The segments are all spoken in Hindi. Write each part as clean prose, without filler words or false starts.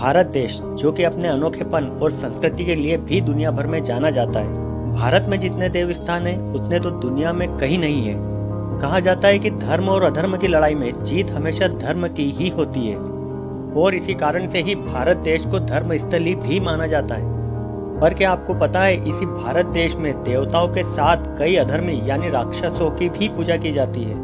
भारत देश, जो कि अपने अनोखेपन और संस्कृति के लिए भी दुनिया भर में जाना जाता है। भारत में जितने देव स्थान हैं, उतने तो दुनिया में कहीं नहीं है। कहा जाता है कि धर्म और अधर्म की लड़ाई में जीत हमेशा धर्म की ही होती है, और इसी कारण से ही भारत देश को धर्म स्थली भी माना जाता है। पर क्या आपको पता है, इसी भारत देश में देवताओं के साथ कई अधर्मी यानी राक्षसों की भी पूजा की जाती है।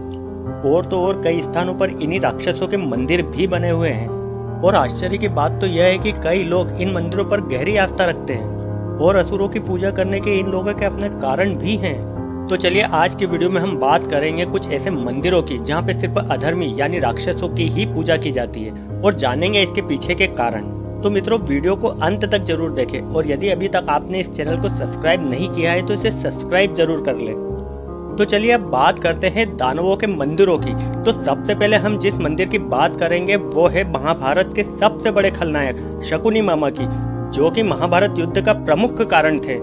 और तो और कई स्थानों पर इन्हीं राक्षसों के मंदिर भी बने हुए हैं। और आश्चर्य की बात तो यह है कि कई लोग इन मंदिरों पर गहरी आस्था रखते हैं, और असुरों की पूजा करने के इन लोगों के अपने कारण भी हैं। तो चलिए आज की वीडियो में हम बात करेंगे कुछ ऐसे मंदिरों की जहाँ पे सिर्फ अधर्मी यानी राक्षसों की ही पूजा की जाती है, और जानेंगे इसके पीछे के कारण। तो मित्रों, वीडियो को अंत तक जरूर देखें, और यदि अभी तक आपने इस चैनल को सब्सक्राइब नहीं किया है तो इसे सब्सक्राइब जरूर कर लें। तो चलिए अब बात करते हैं दानवों के मंदिरों की। तो सबसे पहले हम जिस मंदिर की बात करेंगे वो है महाभारत के सबसे बड़े खलनायक शकुनी मामा की, जो कि महाभारत युद्ध का प्रमुख कारण थे।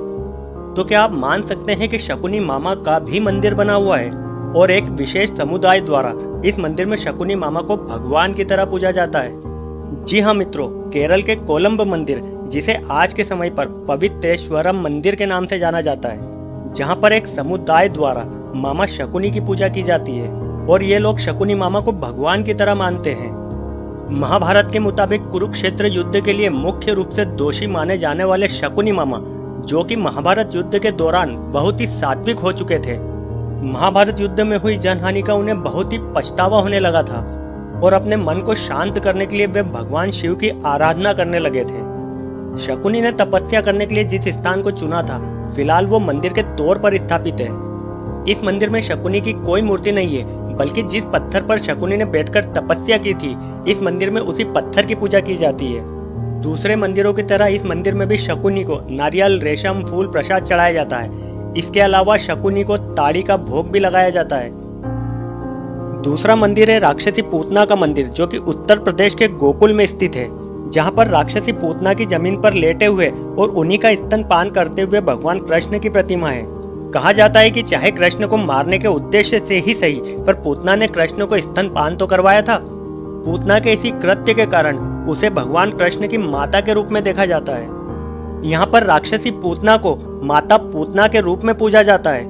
तो क्या आप मान सकते हैं कि शकुनी मामा का भी मंदिर बना हुआ है, और एक विशेष समुदाय द्वारा इस मंदिर में शकुनी मामा को भगवान की तरह पूजा जाता है। जी हाँ मित्रों, केरल के कोलंब मंदिर, जिसे आज के समय पर पवित्रेश्वरम मंदिर के नाम से जाना जाता है, जहाँ पर एक समुदाय द्वारा मामा शकुनी की पूजा की जाती है, और ये लोग शकुनी मामा को भगवान की तरह मानते हैं। महाभारत के मुताबिक कुरुक्षेत्र युद्ध के लिए मुख्य रूप से दोषी माने जाने वाले शकुनी मामा, जो कि महाभारत युद्ध के दौरान बहुत ही सात्विक हो चुके थे, महाभारत युद्ध में हुई जनहानि का उन्हें बहुत ही पछतावा होने लगा था, और अपने मन को शांत करने के लिए वे भगवान शिव की आराधना करने लगे थे। शकुनी ने तपस्या करने के लिए जिस स्थान को चुना था, फिलहाल वो मंदिर के तौर पर स्थापित है। इस मंदिर में शकुनी की कोई मूर्ति नहीं है, बल्कि जिस पत्थर पर शकुनी ने बैठकर तपस्या की थी, इस मंदिर में उसी पत्थर की पूजा की जाती है। दूसरे मंदिरों की तरह इस मंदिर में भी शकुनी को नारियल, रेशम, फूल, प्रसाद चढ़ाया जाता है। इसके अलावा शकुनी को ताड़ी का भोग भी लगाया जाता है। दूसरा मंदिर है राक्षसी पूतना का मंदिर, जो कि उत्तर प्रदेश के गोकुल में स्थित है, जहाँ पर राक्षसी पूतना की जमीन पर लेटे हुए और उन्हीं का स्तनपान करते हुए भगवान कृष्ण की प्रतिमा है। कहा जाता है कि चाहे कृष्ण को मारने के उद्देश्य से ही सही, पर पूतना ने कृष्ण को स्तनपान तो करवाया था। पूतना के इसी कृत्य के कारण उसे भगवान कृष्ण की माता के रूप में देखा जाता है। यहाँ पर राक्षसी पूतना को माता पूतना के रूप में पूजा जाता है।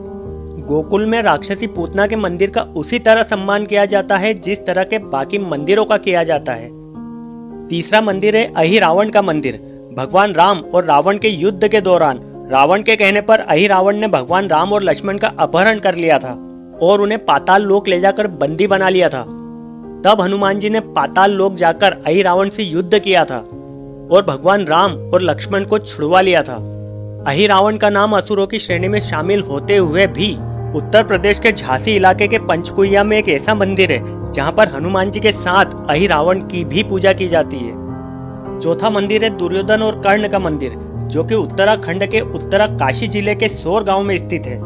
गोकुल में राक्षसी पूतना के मंदिर का उसी तरह सम्मान किया जाता है जिस तरह के बाकी मंदिरों का किया जाता है। तीसरा मंदिर है अहिरावण का मंदिर। भगवान राम और रावण के युद्ध के दौरान रावण के कहने पर अहिरावण ने भगवान राम और लक्ष्मण का अपहरण कर लिया था, और उन्हें पाताल लोक ले जाकर बंदी बना लिया था। तब हनुमान जी ने पाताल लोक जाकर अहिरावण से युद्ध किया था, और भगवान राम और लक्ष्मण को छुड़वा लिया था। अहिरावण का नाम असुरों की श्रेणी में शामिल होते हुए भी उत्तर प्रदेश के झांसी इलाके के पंचकुइया में एक ऐसा मंदिर है जहाँ पर हनुमान जी के साथ अहिरावण की भी पूजा की जाती है। चौथा मंदिर है दुर्योधन और कर्ण का मंदिर, जो कि उत्तराखंड के उत्तराकाशी जिले के सोर गांव में स्थित है।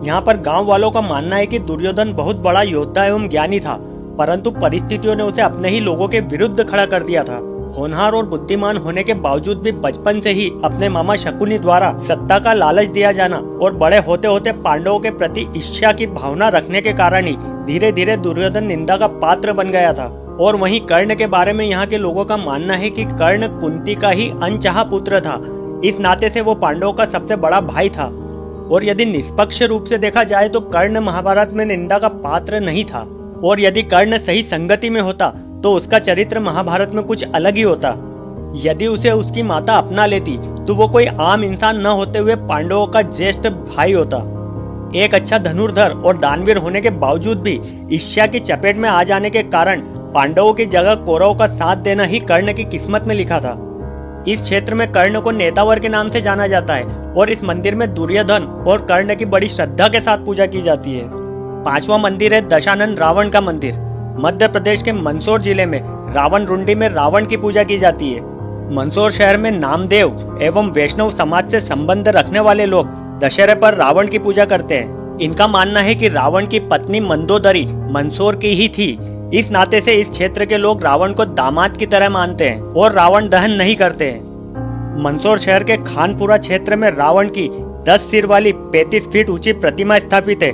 यहाँ पर गांव वालों का मानना है कि दुर्योधन बहुत बड़ा योद्धा एवं ज्ञानी था, परंतु परिस्थितियों ने उसे अपने ही लोगों के विरुद्ध खड़ा कर दिया था। होनहार और बुद्धिमान होने के बावजूद भी बचपन से ही अपने मामा शकुनी द्वारा सत्ता का लालच दिया जाना और बड़े होते होते पांडवों के प्रति ईर्ष्या की भावना रखने के कारण ही धीरे धीरे दुर्योधन निंदा का पात्र बन गया था। और वहीं कर्ण के बारे में यहाँ के लोगों का मानना है कि कर्ण कुंती का ही अनचाहा पुत्र था। इस नाते से वो पांडवों का सबसे बड़ा भाई था, और यदि निष्पक्ष रूप से देखा जाए तो कर्ण महाभारत में निंदा का पात्र नहीं था। और यदि कर्ण सही संगति में होता तो उसका चरित्र महाभारत में कुछ अलग ही होता। यदि उसे उसकी माता अपना लेती तो वो कोई आम इंसान न होते हुए पांडवों का ज्येष्ठ भाई होता। एक अच्छा धनुर्धर और दानवीर होने के बावजूद भी ईर्ष्या की चपेट में आ जाने के कारण पांडवों की जगह कौरवों का साथ देना ही कर्ण की किस्मत में लिखा था। इस क्षेत्र में कर्ण को नेतावर के नाम से जाना जाता है, और इस मंदिर में दुर्योधन और कर्ण की बड़ी श्रद्धा के साथ पूजा की जाती है। पांचवा मंदिर है दशानन रावण का मंदिर। मध्य प्रदेश के मंदसौर जिले में रावण रुंडी में रावण की पूजा की जाती है। मंदसौर शहर में नामदेव एवं वैष्णव समाज से संबंध रखने वाले लोग दशहरे पर रावण की पूजा करते हैं। इनका मानना है कि रावण की पत्नी मंदोदरी मंदसौर की ही थी। इस नाते से इस क्षेत्र के लोग रावण को दामाद की तरह मानते हैं और रावण दहन नहीं करते हैं। मंदसौर शहर के खानपुरा क्षेत्र में रावण की 10 सिर वाली 35 फीट ऊंची प्रतिमा स्थापित है।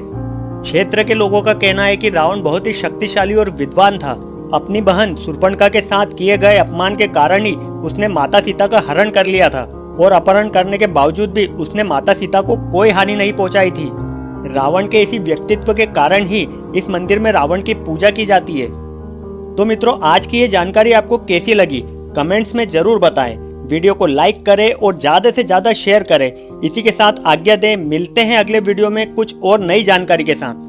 क्षेत्र के लोगों का कहना है कि रावण बहुत ही शक्तिशाली और विद्वान था। अपनी बहन शूर्पणखा के साथ किए गए अपमान के कारण ही उसने माता सीता का हरण कर लिया था और अपहरण करने के बावजूद भी उसने माता सीता को कोई हानि नहीं पहुंचाई थी। रावण के इसी व्यक्तित्व के कारण ही इस मंदिर में रावण की पूजा की जाती है। तो मित्रों, आज की ये जानकारी आपको कैसी लगी कमेंट्स में जरूर बताएं। वीडियो को लाइक करें और ज्यादा से ज्यादा शेयर करें। इसी के साथ आज्ञा दें, मिलते हैं अगले वीडियो में कुछ और नई जानकारी के साथ।